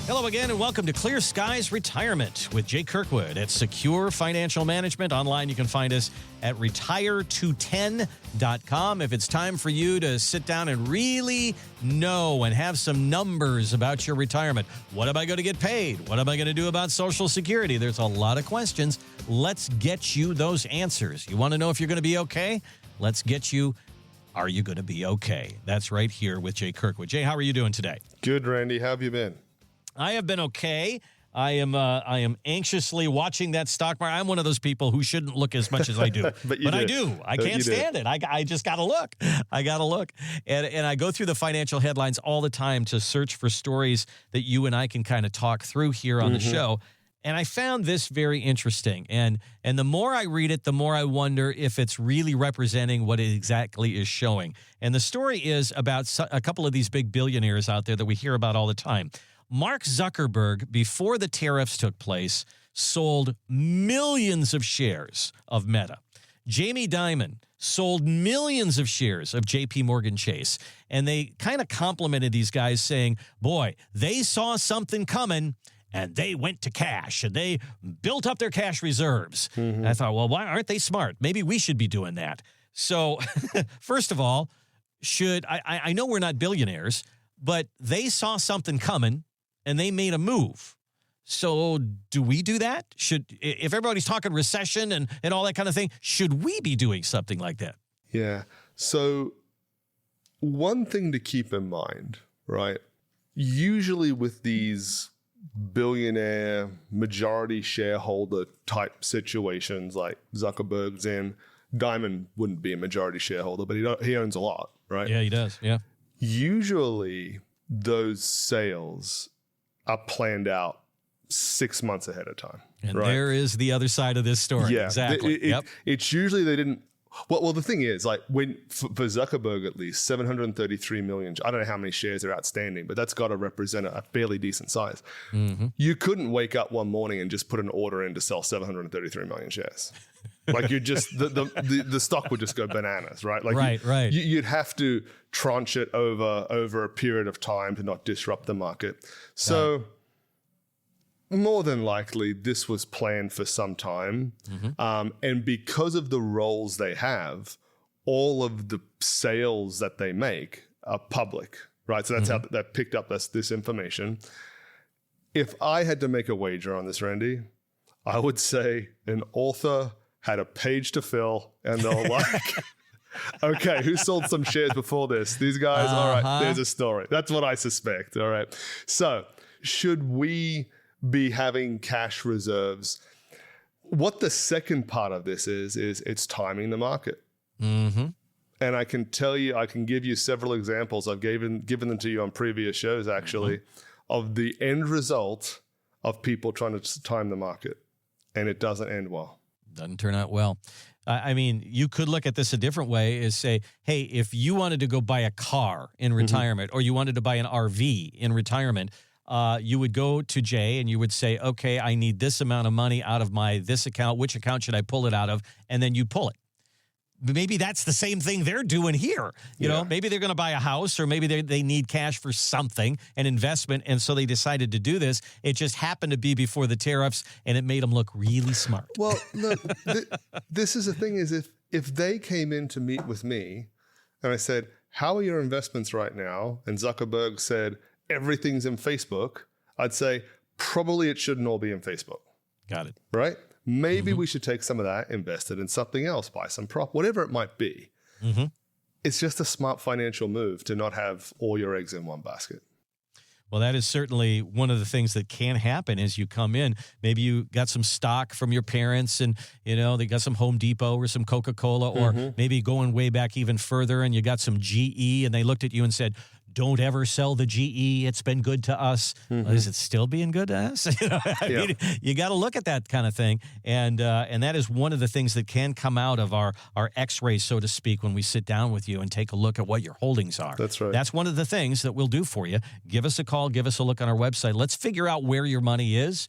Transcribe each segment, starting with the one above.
Hello again, and welcome to Clear Skies Retirement with Jay Kirkwood at Secure Financial Management. Online, you can find us at retire210.com. If it's time for you to sit down and really know and have some numbers about your retirement, what am I going to get paid? What am I going to do about Social Security? There's a lot of questions. Let's get you those answers. You want to know if you're going to be okay? Let's get you, are you going to be okay? That's right here with Jay Kirkwood. Jay, how are you doing today? Good, Randy. How have you been? I have been okay. I am anxiously watching that stock market. I'm one of those people who shouldn't look as much as I do, but I do. I can't stand it. I just got to look. I got to look. And I go through the financial headlines all the time to search for stories that you and I can kind of talk through here on the show. And I found this very interesting. And the more I read it, the more I wonder if it's really representing what it exactly is showing. And the story is about a couple of these big billionaires out there that we hear about all the time. Mark Zuckerberg, before the tariffs took place, sold millions of shares of Meta. Jamie Dimon sold millions of shares of JP Morgan Chase. And they kind of complimented these guys saying, boy, they saw something coming and they went to cash and they built up their cash reserves. And I thought, well, why aren't they smart? Maybe we should be doing that. So first of all, I know we're not billionaires, but they saw something coming and they made a move. So do we do that? If everybody's talking recession and all that kind of thing, should we be doing something like that? Yeah. So one thing to keep in mind, right? Usually with these billionaire majority shareholder type situations like Zuckerberg's in, Dimon wouldn't be a majority shareholder, but he owns a lot, right? Yeah, he does. Yeah. Usually those sales are planned out 6 months ahead of time. And right? there is the other side of this story. Yeah, exactly. It's usually they didn't. Well, the thing is, like for Zuckerberg, at least 733 million. I don't know how many shares are outstanding, but that's got to represent a fairly decent size. You couldn't wake up one morning and just put an order in to sell 733 million shares. Like you just the stock would just go bananas, right? Like right. You'd have to tranche it over a period of time to not disrupt the market. So more than likely, this was planned for some time, and because of the roles they have, all of the sales that they make are public, right? So that's how that picked up this information. If I had to make a wager on this, Randy, I would say an author had a page to fill and they're like, okay, who sold some shares before this? These guys, all right, there's a story. That's what I suspect, all right? So should we be having cash reserves? What the second part of this is it's timing the market. And I can tell you, I can give you several examples. I've given them to you on previous shows, actually, of the end result of people trying to time the market. And it doesn't end well. Doesn't turn out well. I mean, you could look at this a different way is say, hey, if you wanted to go buy a car in retirement or you wanted to buy an RV in retirement, you would go to Jay and you would say, okay, I need this amount of money out of this account. Which account should I pull it out of? And then you pull it. Maybe that's the same thing they're doing here. You know, maybe they're going to buy a house or maybe they need cash for something, an investment. And so they decided to do this. It just happened to be before the tariffs and it made them look really smart. Well, look, this is the thing is if they came in to meet with me and I said, how are your investments right now? And Zuckerberg said, everything's in Facebook. I'd say probably it shouldn't all be in Facebook. Got it. Right? Maybe we should take some of that, invest it in something else, buy some prop, whatever it might be. It's just a smart financial move to not have all your eggs in one basket. Well, that is certainly one of the things that can happen as you come in. Maybe you got some stock from your parents and, you know, they got some Home Depot or some Coca-Cola or maybe going way back even further and you got some GE and they looked at you and said, don't ever sell the GE. It's been good to us. Is it still being good to us? I mean, you got to look at that kind of thing. And that is one of the things that can come out of our x-rays, so to speak, when we sit down with you and take a look at what your holdings are. That's right. That's one of the things that we'll do for you. Give us a call. Give us a look on our website. Let's figure out where your money is,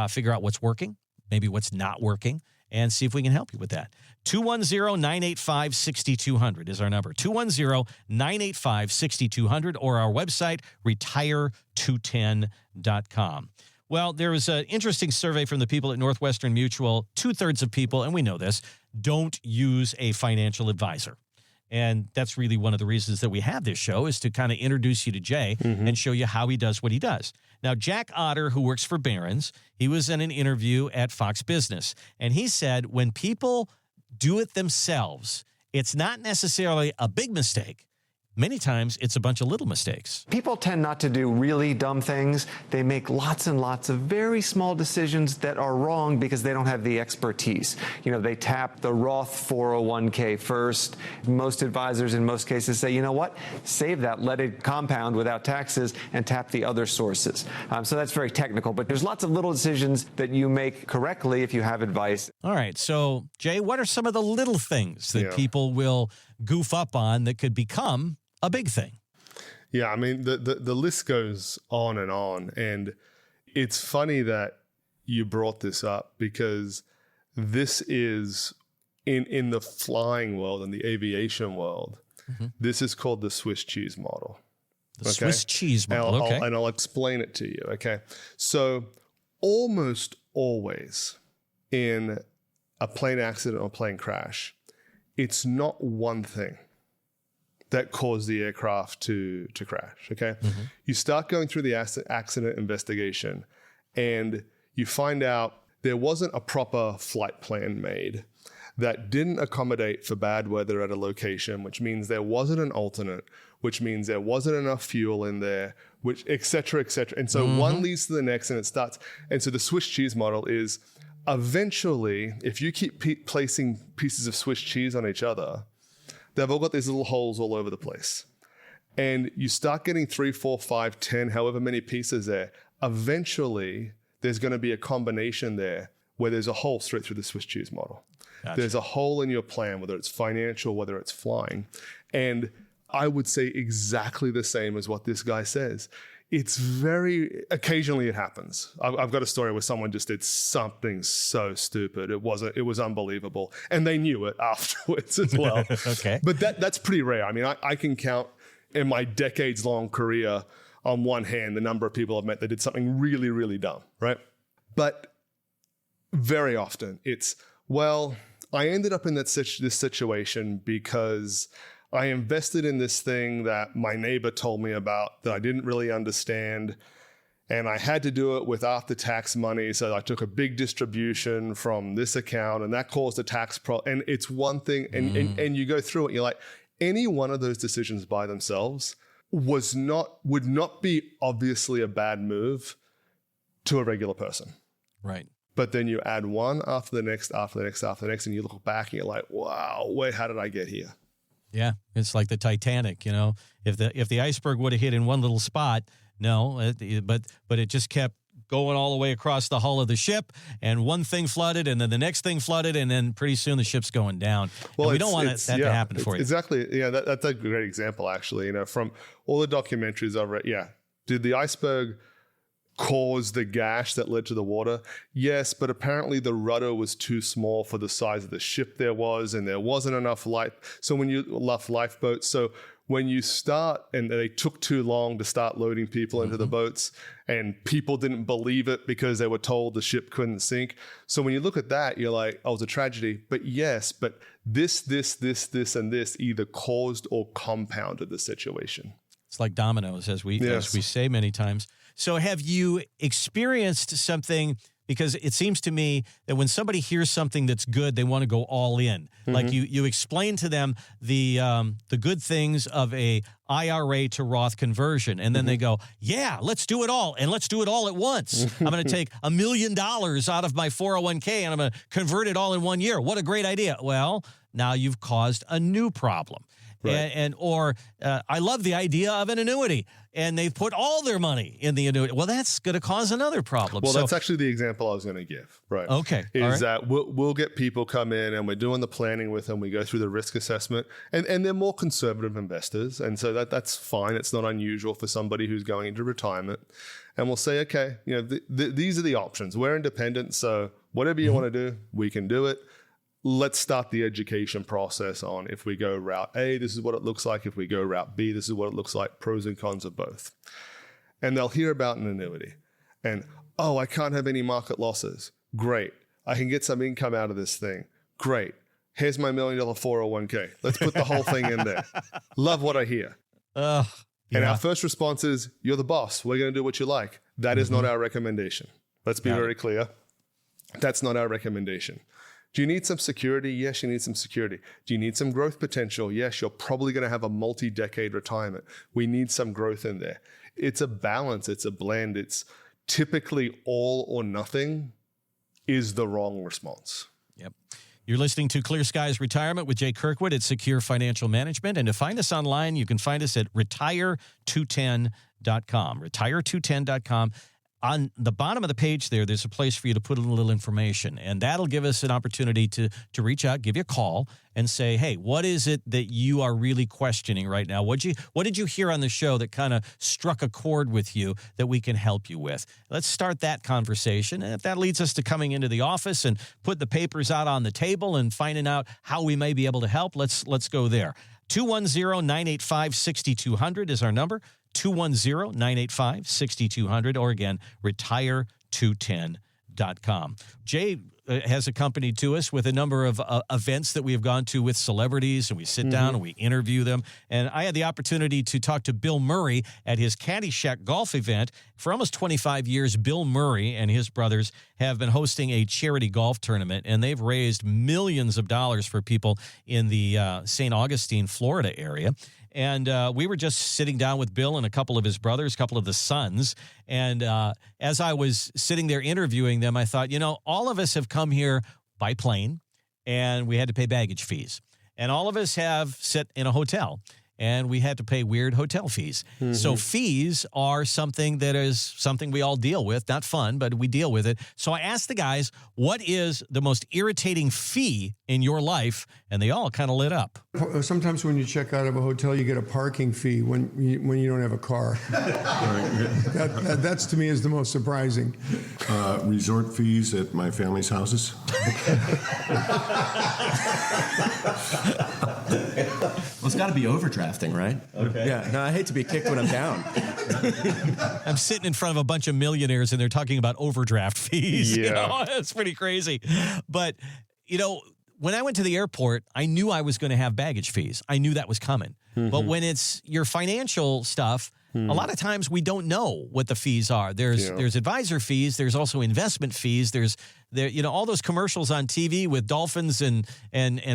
figure out what's working, maybe what's not working, and see if we can help you with that. 210-985-6200 is our number. 210-985-6200 or our website, retire2 210.com. Well, there was an interesting survey from the people at Northwestern Mutual. 2/3 of people, and we know this, don't use a financial advisor. And that's really one of the reasons that we have this show, is to kind of introduce you to Jay and show you how he does what he does. Now, Jack Otter, who works for Barron's, he was in an interview at Fox Business, and he said when people do it themselves, it's not necessarily a big mistake. Many times, it's a bunch of little mistakes. People tend not to do really dumb things. They make lots and lots of very small decisions that are wrong because they don't have the expertise. You know, they tap the Roth 401k first. Most advisors in most cases say, you know what, save that, let it compound without taxes, and tap the other sources. So that's very technical, but there's lots of little decisions that you make correctly if you have advice. All right. So, Jay, what are some of the little things that people will goof up on that could become a big thing? Yeah, I mean, the list goes on, and it's funny that you brought this up, because this is in the flying world and the aviation world, this is called the Swiss cheese model. The Swiss cheese model, and I'll explain it to you, okay? So almost always in a plane accident or plane crash, it's not one thing that caused the aircraft to crash, okay? You start going through the accident investigation, and you find out there wasn't a proper flight plan made that didn't accommodate for bad weather at a location, which means there wasn't an alternate, which means there wasn't enough fuel in there, which et cetera, et cetera. And so one leads to the next, and it starts. And so the Swiss cheese model is, eventually, if you keep placing pieces of Swiss cheese on each other, they've all got these little holes all over the place. And you start getting 3, 4, 5, 10, however many pieces there. Eventually, there's going to be a combination there where there's a hole straight through the Swiss cheese model. Gotcha. There's a hole in your plan, whether it's financial, whether it's flying. And I would say exactly the same as what this guy says. It's occasionally it happens. I've got a story where someone just did something so stupid. It was unbelievable. And they knew it afterwards as well. Okay. But that's pretty rare. I mean, I can count in my decades-long career on one hand the number of people I've met that did something really, really dumb, right? But very often it's, well, I ended up in this situation because I invested in this thing that my neighbor told me about that I didn't really understand, and I had to do it with after-tax money, so I took a big distribution from this account, and that caused a tax problem. And it's one thing, and you go through it, you're like, any one of those decisions by themselves would not be obviously a bad move to a regular person. Right. But then you add one after the next, after the next, after the next, and you look back and you're like, wow, wait, how did I get here? Yeah, it's like the Titanic, you know. If the iceberg would have hit in one little spot, but it just kept going all the way across the hull of the ship, and one thing flooded, and then the next thing flooded, and then pretty soon the ship's going down. Well, we don't want that to happen for you. Exactly. Yeah, that's a great example, actually. You know, from all the documentaries I've read, did the iceberg cause the gash that led to the water? Yes, but apparently the rudder was too small for the size of the ship there was, and there wasn't enough lifeboats. So when you start, and they took too long to start loading people into the boats, and people didn't believe it because they were told the ship couldn't sink. So when you look at that, you're like, oh, it's a tragedy. But yes, but this, and this either caused or compounded the situation. It's like dominoes, as we say many times. So have you experienced something, because it seems to me that when somebody hears something that's good, they want to go all in. Like you explain to them the good things of a IRA to Roth conversion, and then they go, yeah, let's do it all, and let's do it all at once. I'm going to take $1 million out of my 401k, and I'm going to convert it all in 1 year. What a great idea. Well, now you've caused a new problem. Right. Or I love the idea of an annuity, and they've put all their money in the annuity. Well, that's going to cause another problem. Well, that's actually the example I was going to give. Right. Okay. That we'll get people come in, and we're doing the planning with them. We go through the risk assessment, and they're more conservative investors, and so that's fine. It's not unusual for somebody who's going into retirement. And we'll say, okay, you know, these are the options. We're independent, so whatever you want to do, we can do it. Let's start the education process on, if we go route A, this is what it looks like. If we go route B, this is what it looks like. Pros and cons of both. and they'll hear about an annuity and, oh, I can't have any market losses. Great. I can get some income out of this thing. Great. Here's my $1 million 401k. Let's put the whole thing in there. Love what I hear. And our first response is, you're the boss. We're going to do what you like. That is not our recommendation. Let's be very clear. That's not our recommendation. Do you need some security? Yes, you need some security. Do you need some growth potential? Yes, you're probably going to have a multi-decade retirement. We need some growth in there. It's a balance. It's a blend. It's typically all or nothing is the wrong response. Yep. You're listening to Clear Skies Retirement with Jay Kirkwood at Secure Financial Management. And to find us online, you can find us at retire210.com. Retire210.com. On the bottom of the page there's a place for you to put in a little information, and that'll give us an opportunity to reach out, give you a call, and say, hey, what is it that you are really questioning right now? What did you hear on the show that kind of struck a chord with you that we can help you with? Let's start that conversation, and if that leads us to coming into the office and put the papers out on the table and finding out how we may be able to help, let's go there. 210-985-6200 is our number. 210-985-6200, or again, retire210.com. Jay has accompanied to us with a number of events that we have gone to with celebrities, and we sit down and we interview them. And I had the opportunity to talk to Bill Murray at his Caddyshack golf event. For almost 25 years, Bill Murray and his brothers have been hosting a charity golf tournament, and they've raised millions of dollars for people in the St. Augustine, Florida area. And we were just sitting down with Bill and a couple of his brothers, a couple of the sons. And as I was sitting there interviewing them, I thought, all of us have come here by plane, and we had to pay baggage fees. And all of us have sat in a hotel, and we had to pay weird hotel fees. So fees are something we all deal with. Not fun, but we deal with it. So I asked the guys, what is the most irritating fee in your life? And they all kind of lit up. Sometimes when you check out of a hotel, you get a parking fee when you don't have a car. That's to me is the most surprising. Resort fees at my family's houses. Well, it's got to be overdrafting, right? Okay. Yeah. No, I hate to be kicked when I'm down. I'm sitting in front of a bunch of millionaires, and they're talking about overdraft fees. Yeah. It's pretty crazy. But, when I went to the airport, I knew I was going to have baggage fees. I knew that was coming. But when it's your financial stuff, a lot of times we don't know what the fees are. There's advisor fees. There's also investment fees. There's all those commercials on TV with dolphins and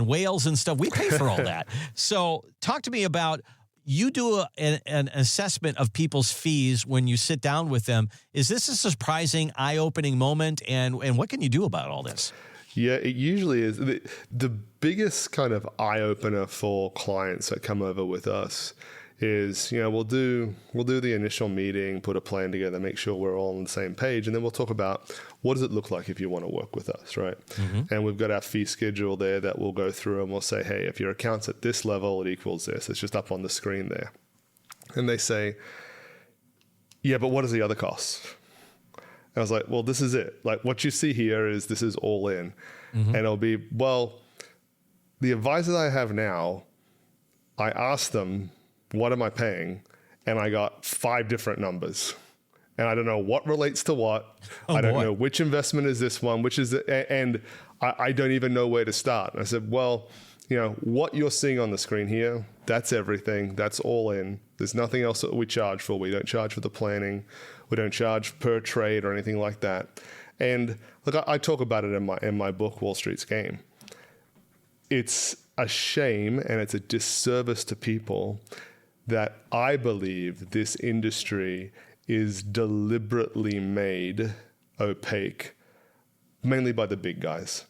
whales and stuff. We pay for all that. So talk to me about, you do an assessment of people's fees when you sit down with them. Is this a surprising, eye-opening moment? And what can you do about all this? Yeah, it usually is. The biggest kind of eye-opener for clients that come over with us is, we'll do the initial meeting, put a plan together, make sure we're all on the same page, and then we'll talk about what does it look like if you want to work with us, right? And we've got our fee schedule there that we'll go through, and we'll say, hey, if your account's at this level, it equals this. It's just up on the screen there. And they say, yeah, but what is the other costs? And I was like, well, this is it. Like, what you see here this is all in. And it'll be, well, the advisor that I have now, I asked them, what am I paying? And I got 5 different numbers. And I don't know what relates to what. I don't know which investment is this one, which is, and I don't even know where to start. And I said, well, what you're seeing on the screen here, that's everything. That's all in. There's nothing else that we charge for. We don't charge for the planning. We don't charge per trade or anything like that. And look, I talk about it in my book, Wall Street's Game. It's a shame and it's a disservice to people that I believe this industry is deliberately made opaque, mainly by the big guys.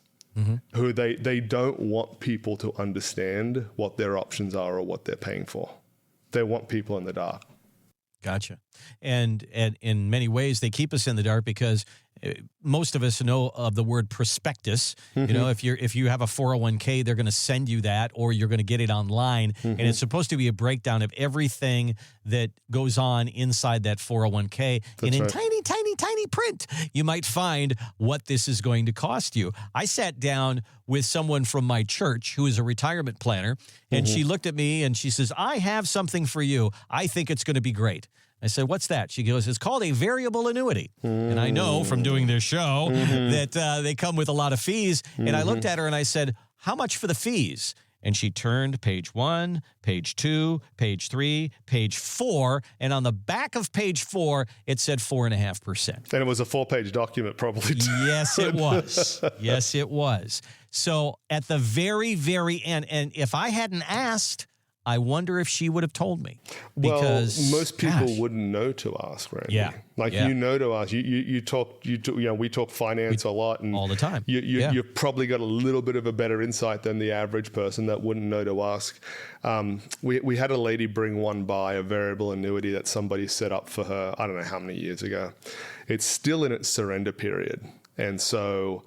Who they don't want people to understand what their options are or what they're paying for. They want people in the dark. Gotcha. And in many ways, they keep us in the dark because most of us know of the word prospectus. If you have a 401k, they're going to send you that, or you're going to get it online. And it's supposed to be a breakdown of everything that goes on inside that 401k. And in tiny, tiny, tiny print, you might find what this is going to cost you. I sat down with someone from my church who is a retirement planner, and she looked at me and she says, I have something for you. I think it's going to be great. I said, what's that? She goes, it's called a variable annuity. And I know from doing this show that they come with a lot of fees. And I looked at her and I said, how much for the fees? And she turned page 1, page 2, page 3, page 4. And on the back of page 4, it said 4.5%. And it was a 4-page document probably. Yes, it was. Yes, it was. So at the very, very end, and if I hadn't asked, I wonder if she would have told me. Because, well, most people wouldn't know to ask, Randy. Yeah. You know to ask. We talk finance a lot, and all the time. You've probably got a little bit of a better insight than the average person that wouldn't know to ask. We had a lady bring one by, a variable annuity that somebody set up for her, I don't know how many years ago. It's still in its surrender period. And so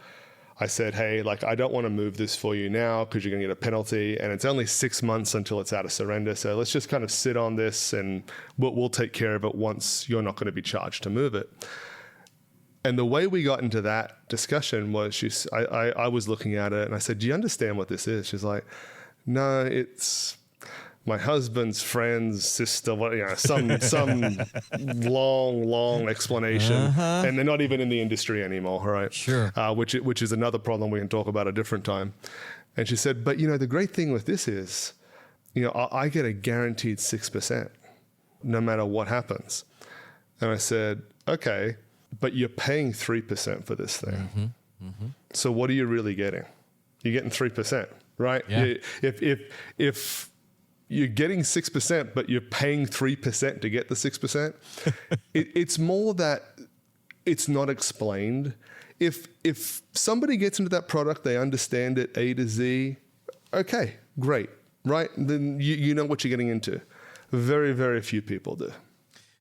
I said, hey, I don't want to move this for you now because you're going to get a penalty, and it's only 6 months until it's out of surrender. So let's just kind of sit on this, and we'll take care of it once you're not going to be charged to move it. And the way we got into that discussion was I was looking at it and I said, do you understand what this is? She's like, no, it's my husband's friend's sister, some long explanation, and they're not even in the industry anymore, right? Sure. Which is another problem we can talk about a different time. And she said, but the great thing with this is, I get a guaranteed 6%, no matter what happens. And I said, okay, but you're paying 3% for this thing. So what are you really getting? You're getting 3%, right? Yeah. If you're getting 6%, but you're paying 3% to get the 6%. It's more that it's not explained. If somebody gets into that product, they understand it A to Z, okay, great, right? Then you know what you're getting into. Very, very few people do.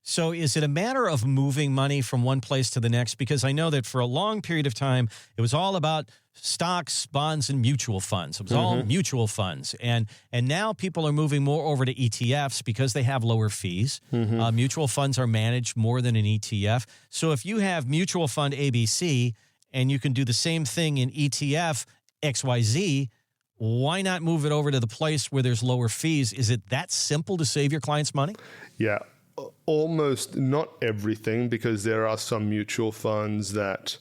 So is it a matter of moving money from one place to the next? Because I know that for a long period of time, it was all about stocks, bonds, and mutual funds. It was all mutual funds. And now people are moving more over to ETFs because they have lower fees. Mutual funds are managed more than an ETF. So if you have mutual fund ABC and you can do the same thing in ETF XYZ, why not move it over to the place where there's lower fees? Is it that simple to save your clients money? Yeah. Almost not everything, because there are some mutual funds that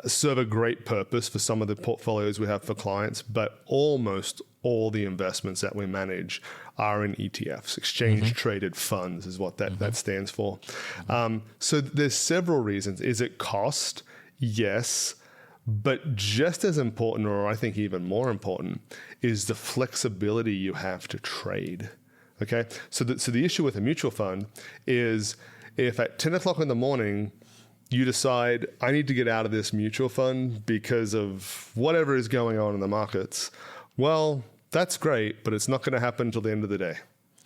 serve a great purpose for some of the portfolios we have for clients, but almost all the investments that we manage are in ETFs. Exchange traded funds is what that stands for. So there's several reasons. Is it cost? Yes. But just as important, or I think even more important, is the flexibility you have to trade. Okay, so the issue with a mutual fund is if at 10 o'clock in the morning you decide, I need to get out of this mutual fund because of whatever is going on in the markets, well, that's great, but it's not going to happen until the end of the day.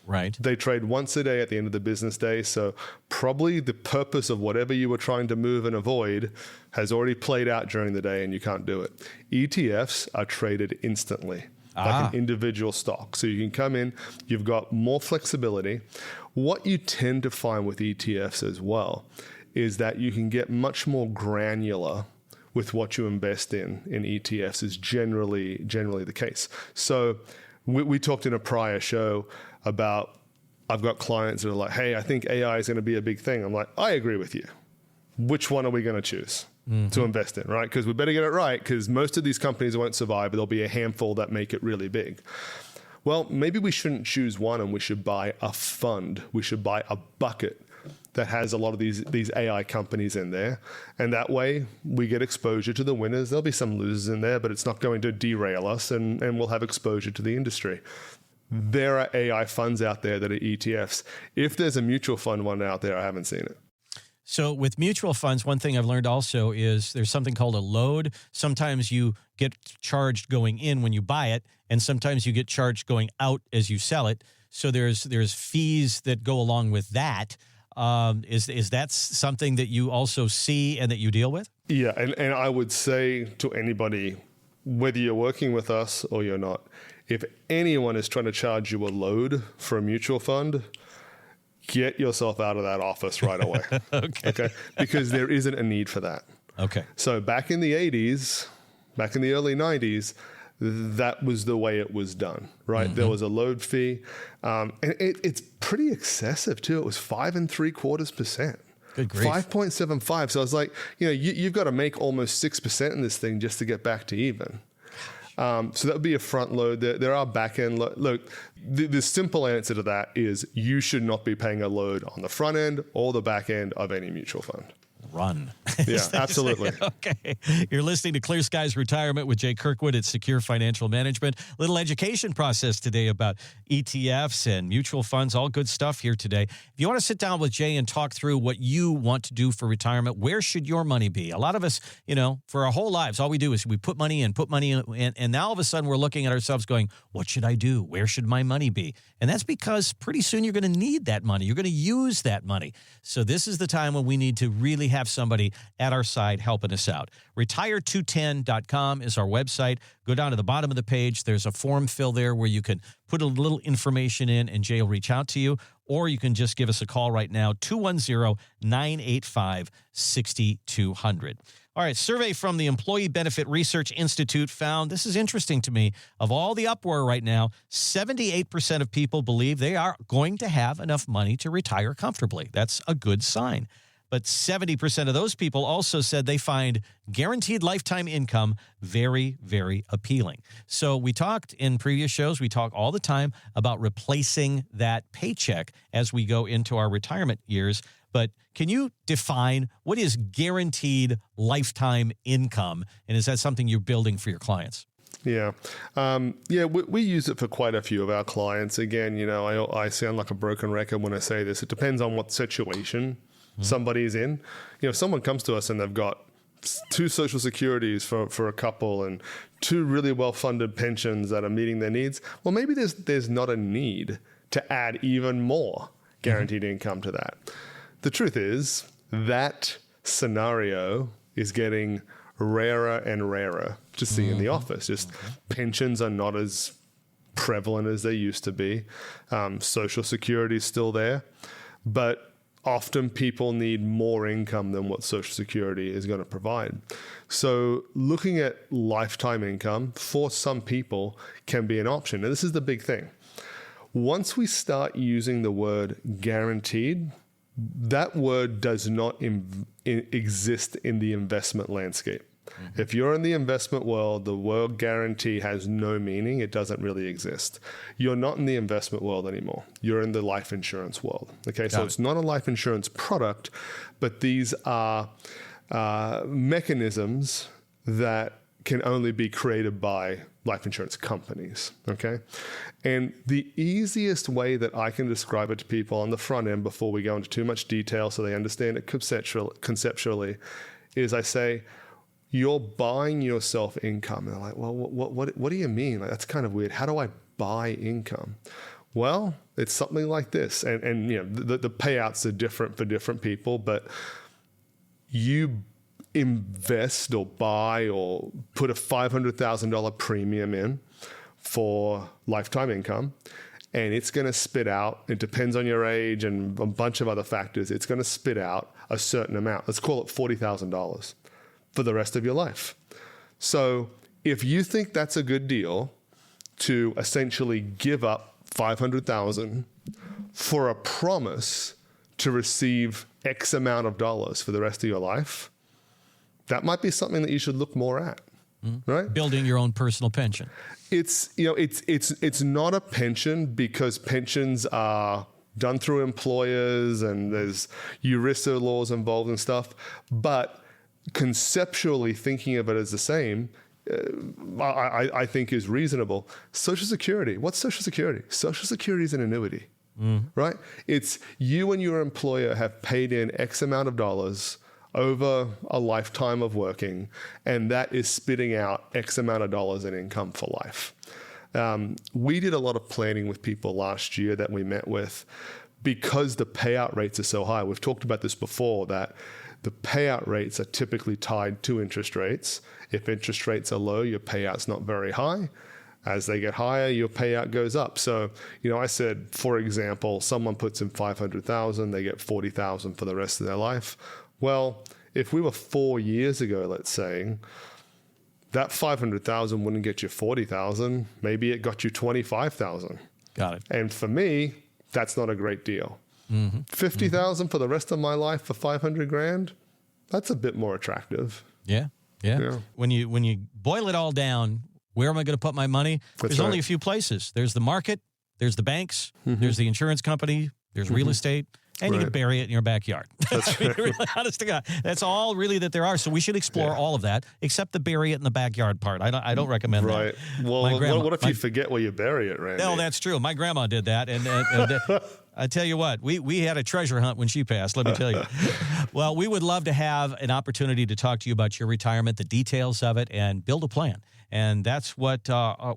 Right. They trade once a day at the end of the business day, so probably the purpose of whatever you were trying to move and avoid has already played out during the day and you can't do it. ETFs are traded instantly. Like an individual stock. So you can come in, you've got more flexibility. What you tend to find with ETFs as well is that you can get much more granular with what you invest in ETFs is generally the case. So we talked in a prior show about, I've got clients that are like, hey, I think AI is going to be a big thing. I'm like, I agree with you. Which one are we going to choose to invest in, right? Because we better get it right, because most of these companies won't survive, but there'll be a handful that make it really big. Well, maybe we shouldn't choose one and we should buy a fund. We should buy a bucket that has a lot of these AI companies in there. And that way we get exposure to the winners. There'll be some losers in there, but it's not going to derail us, and we'll have exposure to the industry. There are AI funds out there that are ETFs. If there's a mutual fund one out there, I haven't seen it. So with mutual funds, one thing I've learned also is there's something called a load. Sometimes you get charged going in when you buy it, and sometimes you get charged going out as you sell it. So there's fees that go along with that. Is that something that you also see and that you deal with? Yeah, and I would say to anybody, whether you're working with us or you're not, if anyone is trying to charge you a load for a mutual fund, get yourself out of that office right away. Okay? Because there isn't a need for that. Okay. So back in the 80s, back in the early 90s, that was the way it was done, right? There was a load fee. And it's pretty excessive too. It was 5.75%. Good grief. 5.75. So I was like, you've got to make almost 6% in this thing just to get back to even. So that would be a front load. There are back end look, the simple answer to that is you should not be paying a load on the front end or the back end of any mutual fund. Run. Yeah, absolutely. Okay. You're listening to Clear Skies Retirement with Jay Kirkwood at Secure Financial Management. Little education process today about ETFs and mutual funds, all good stuff here today. If you want to sit down with Jay and talk through what you want to do for retirement, where should your money be? A lot of us, for our whole lives, all we do is we put money in, and now all of a sudden we're looking at ourselves going, what should I do? Where should my money be? And that's because pretty soon you're going to need that money. You're going to use that money. So this is the time when we need to really have somebody at our side helping us out. Retire210.com is our website. Go down to the bottom of the page. There's a form fill there where you can put a little information in and Jay will reach out to you. Or you can just give us a call right now, 210-985-6200. All right, survey from the Employee Benefit Research Institute found, this is interesting to me, of all the uproar right now, 78% of people believe they are going to have enough money to retire comfortably. That's a good sign. But 70% of those people also said they find guaranteed lifetime income very, very appealing. So we talked in previous shows, we talk all the time about replacing that paycheck as we go into our retirement years. But can you define what is guaranteed lifetime income? And is that something you're building for your clients? Yeah. We use it for quite a few of our clients. Again, I sound like a broken record when I say this. It depends on what situation somebody's in. Someone comes to us and they've got 2 Social Securities for a couple and 2 really well-funded pensions that are meeting their needs. Well, maybe there's not a need to add even more guaranteed income to that. The truth is that scenario is getting rarer and rarer to see in the office. Just pensions are not as prevalent as they used to be. Social Security is still there, but often people need more income than what Social Security is going to provide. So looking at lifetime income for some people can be an option. And this is the big thing. Once we start using the word guaranteed, that word does not exist in the investment landscape. If you're in the investment world, the word guarantee has no meaning. It doesn't really exist. You're not in the investment world anymore. You're in the life insurance world. Okay, so it's not a life insurance product, but these are mechanisms that can only be created by life insurance companies, okay? And the easiest way that I can describe it to people on the front end before we go into too much detail so they understand it conceptually is I say, you're buying yourself income. And they're like, well, what do you mean? Like, that's kind of weird. How do I buy income? Well, it's something like this. And the payouts are different for different people, but you invest or buy or put a $500,000 premium in for lifetime income, and it's going to spit out, it depends on your age and a bunch of other factors, it's going to spit out a certain amount. Let's call it $40,000 for the rest of your life. So if you think that's a good deal to essentially give up $500,000 for a promise to receive X amount of dollars for the rest of your life, that might be something that you should look more at, right? Building your own personal pension. It's not a pension because pensions are done through employers and there's ERISA laws involved and stuff. But conceptually thinking of it as the same, I think is reasonable. Social Security. What's Social Security? Social Security is an annuity, right? It's you and your employer have paid in X amount of dollars over a lifetime of working, and that is spitting out X amount of dollars in income for life. We did a lot of planning with people last year that we met with because the payout rates are so high. We've talked about this before, that the payout rates are typically tied to interest rates. If interest rates are low, your payout's not very high. As they get higher, your payout goes up. So, I said, for example, someone puts in $500,000, they get $40,000 for the rest of their life. Well, if we were 4 years ago, let's say, that 500,000 wouldn't get you 40,000. Maybe it got you 25,000. Got it. And for me, that's not a great deal. 50,000 for the rest of my life for 500 grand. That's a bit more attractive. Yeah. When you boil it all down, where am I going to put my money? There's only a few places. There's the market, there's the banks, there's the insurance company, there's real estate, and you can bury it in your backyard. That's really honest to God. That's all really that there are. So we should explore all of that, except the bury it in the backyard part. I don't recommend that. Right. Well, what if you forget where you bury it, Randy? No, that's true. My grandma did that, and I tell you what, we had a treasure hunt when she passed, let me tell you. Well, we would love to have an opportunity to talk to you about your retirement, the details of it, and build a plan. And that's what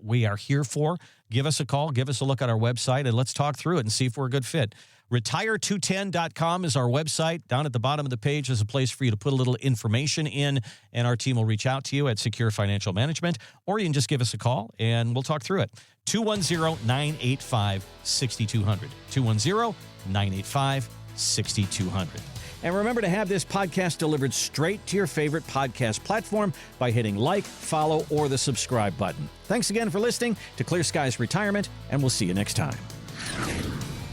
we are here for. Give us a call, give us a look at our website, and let's talk through it and see if we're a good fit. Retire210.com is our website. Down at the bottom of the page is a place for you to put a little information in, and our team will reach out to you at Secure Financial Management, or you can just give us a call, and we'll talk through it. 210-985-6200. 210-985-6200. And remember to have this podcast delivered straight to your favorite podcast platform by hitting like, follow, or the subscribe button. Thanks again for listening to Clear Skies Retirement, and we'll see you next time.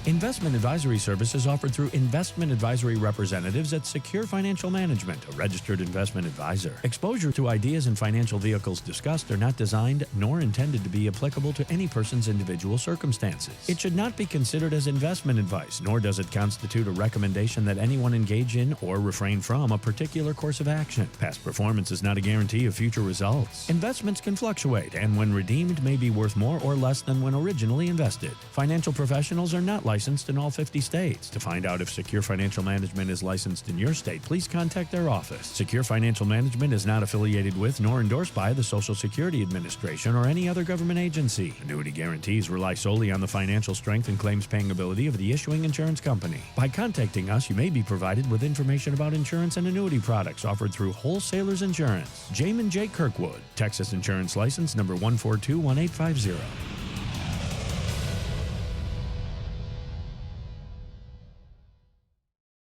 Investment advisory services offered through investment advisory representatives at Secure Financial Management, a registered investment advisor. Exposure to ideas and financial vehicles discussed are not designed nor intended to be applicable to any person's individual circumstances. It should not be considered as investment advice, nor does it constitute a recommendation that anyone engage in or refrain from a particular course of action. Past performance is not a guarantee of future results. Investments can fluctuate, and when redeemed may be worth more or less than when originally invested. Financial professionals are not licensed in all 50 states. To find out if Secure Financial Management is licensed in your state, please contact their office. Secure Financial Management is not affiliated with nor endorsed by the Social Security Administration or any other government agency. Annuity guarantees rely solely on the financial strength and claims-paying ability of the issuing insurance company. By contacting us, you may be provided with information about insurance and annuity products offered through Wholesalers Insurance. Jamin J. Kirkwood, Texas Insurance License number 1421850.